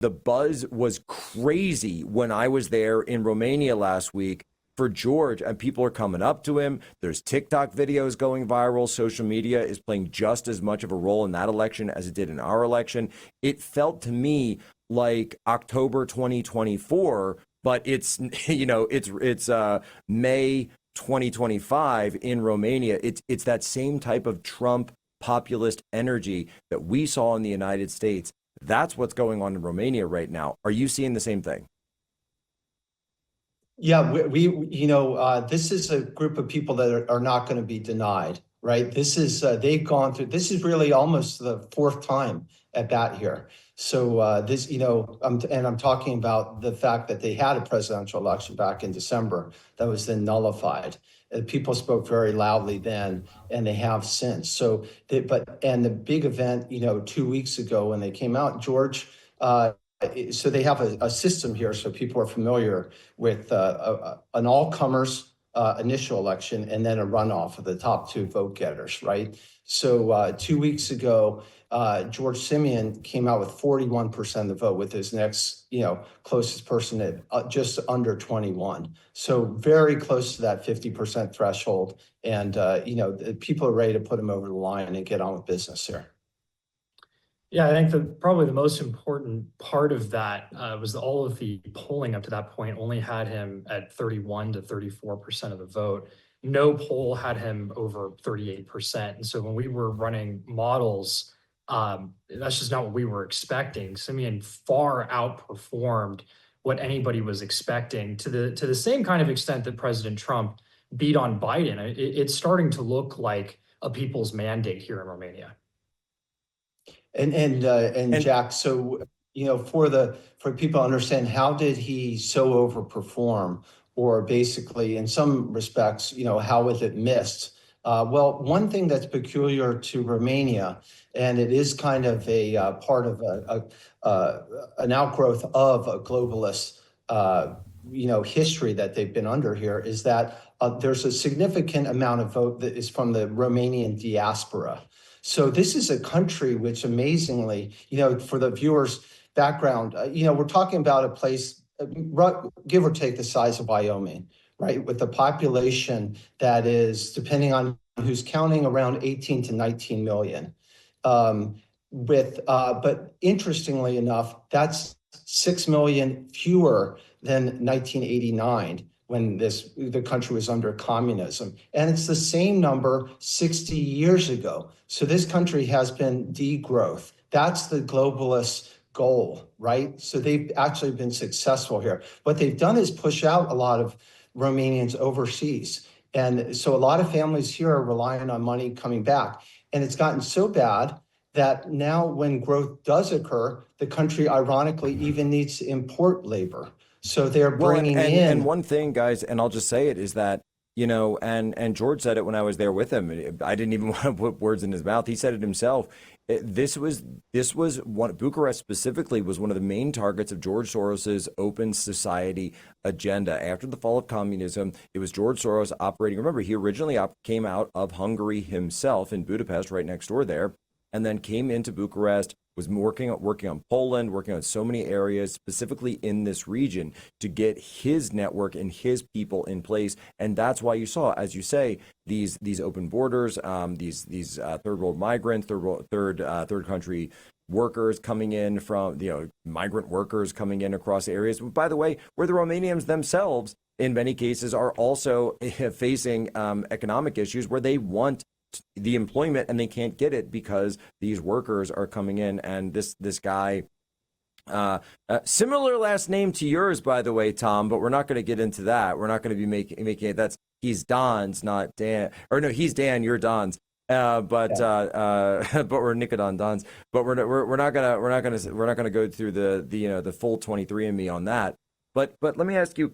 The buzz was crazy when I was there in Romania last week for George, and people are coming up to him. There's TikTok videos going viral. Social media is playing just as much of a role in that election as it did in our election. It felt to me like October 2024, but it's May 2025 in Romania. It's that same type of Trump populist energy that we saw in the United States. That's what's going on in Romania right now. Are you seeing the same thing? Yeah, this is a group of people that are not going to be denied, right? This is they've gone through. This is really almost the fourth time at bat here. So I'm talking about the fact that they had a presidential election back in December that was then nullified. People spoke very loudly then, and they have since. And the big event, 2 weeks ago when they came out, George. So they have a system here, so people are familiar with an all-comers initial election and then a runoff of the top two vote getters, right? So 2 weeks ago, George Simeon came out with 41% of the vote, with his next, closest person at just under 21. So very close to that 50% threshold, and people are ready to put him over the line and get on with business here. Yeah, I think probably the most important part of that was that all of the polling up to that point only had him at 31 to 34% of the vote. No poll had him over 38%. And so when we were running models, that's just not what we were expecting. Simeon far outperformed what anybody was expecting, to the same kind of extent that President Trump beat on Biden. It's starting to look like a people's mandate here in Romania. And Jack, so for people to understand, how did he so overperform, or basically in some respects, how was it missed? Well, one thing that's peculiar to Romania, and it is kind of a part of an outgrowth of a globalist history that they've been under here, is that there's a significant amount of vote that is from the Romanian diaspora. So this is a country which, amazingly, for the viewers' background, we're talking about a place, give or take the size of Wyoming, right? With a population that is, depending on who's counting, around 18 to 19 million. But interestingly enough, that's 6 million fewer than 1989. When the country was under communism. And it's the same number 60 years ago. So this country has been degrowth. That's the globalist goal, right? So they've actually been successful here. What they've done is push out a lot of Romanians overseas. And so a lot of families here are relying on money coming back. And it's gotten so bad that now when growth does occur, the country ironically even needs to import labor. So they're bringing in. And one thing, guys, and I'll just say it, is that, and George said it when I was there with him. I didn't even want to put words in his mouth. He said it himself. This was one, Bucharest specifically was one of the main targets of George Soros's open society agenda. After the fall of communism, it was George Soros operating. Remember, he originally came out of Hungary himself, in Budapest, right next door there, and then came into Bucharest, was working on Poland, working on so many areas, specifically in this region, to get his network and his people in place. And that's why you saw, as you say, these open borders, these third world migrants, third country workers coming in from, migrant workers coming in across areas, by the way, where the Romanians themselves, in many cases, are also facing economic issues where they want the employment and they can't get it because these workers are coming in. And this guy, similar last name to yours, by the way, Tom, but we're not going to get into that. We're not going to be making it. He's Don's, not Dan, or no, he's Dan, you're Don's. But we're Nicodon Dons. But we're not gonna go through the full 23andMe on that. But let me ask you,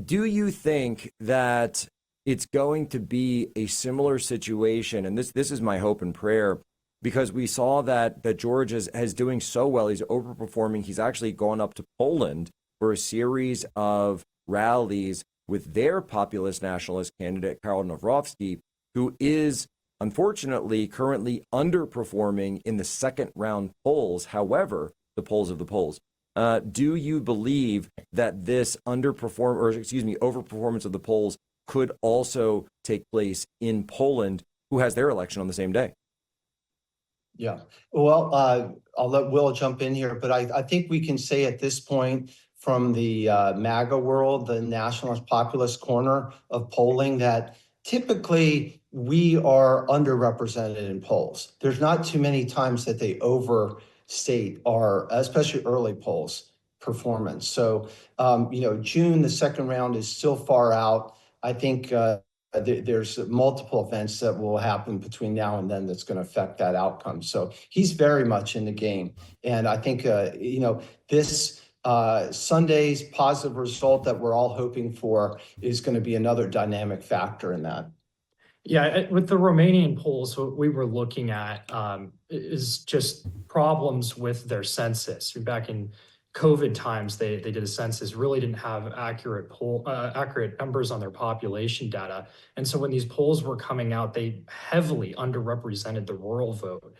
do you think that it's going to be a similar situation? And this is my hope and prayer, because we saw that George is doing so well. He's overperforming. He's actually gone up to Poland for a series of rallies with their populist nationalist candidate, Karol Nawrocki, who is unfortunately currently underperforming in the second round polls. However, the polls of the polls. Do you believe that this overperformance of the polls could also take place in Poland, who has their election on the same day? Yeah, well, I'll let Will jump in here, but I think we can say at this point from the MAGA world, the nationalist populist corner of polling, that typically we are underrepresented in polls. There's not too many times that they overstate our, especially early polls, performance. So, June, the second round is still far out. I think there's multiple events that will happen between now and then that's going to affect that outcome. So he's very much in the game. And I think, this Sunday's positive result that we're all hoping for is going to be another dynamic factor in that. Yeah, with the Romanian polls, what we were looking at is just problems with their census. Back in COVID times, they did a census, really didn't have accurate numbers on their population data. And so when these polls were coming out, they heavily underrepresented the rural vote.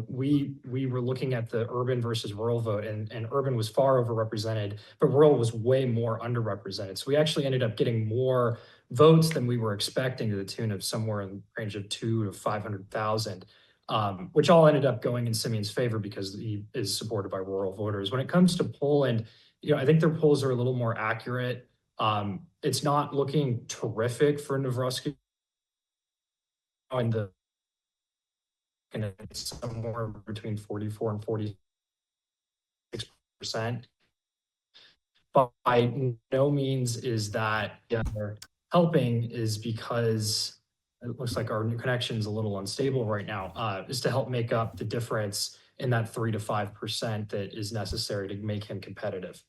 We were looking at the urban versus rural vote, and urban was far overrepresented, but rural was way more underrepresented. So we actually ended up getting more votes than we were expecting, to the tune of somewhere in the range of 200,000 to 500,000, which all ended up going in Simeon's favor because he is supported by rural voters. When it comes to Poland, I think their polls are a little more accurate. It's not looking terrific for Nawrocki in the somewhere between 44 and 46%. But by no means is that helping, is because it looks like our new connection is a little unstable right now, is to help make up the difference in that 3 to 5% that is necessary to make him competitive.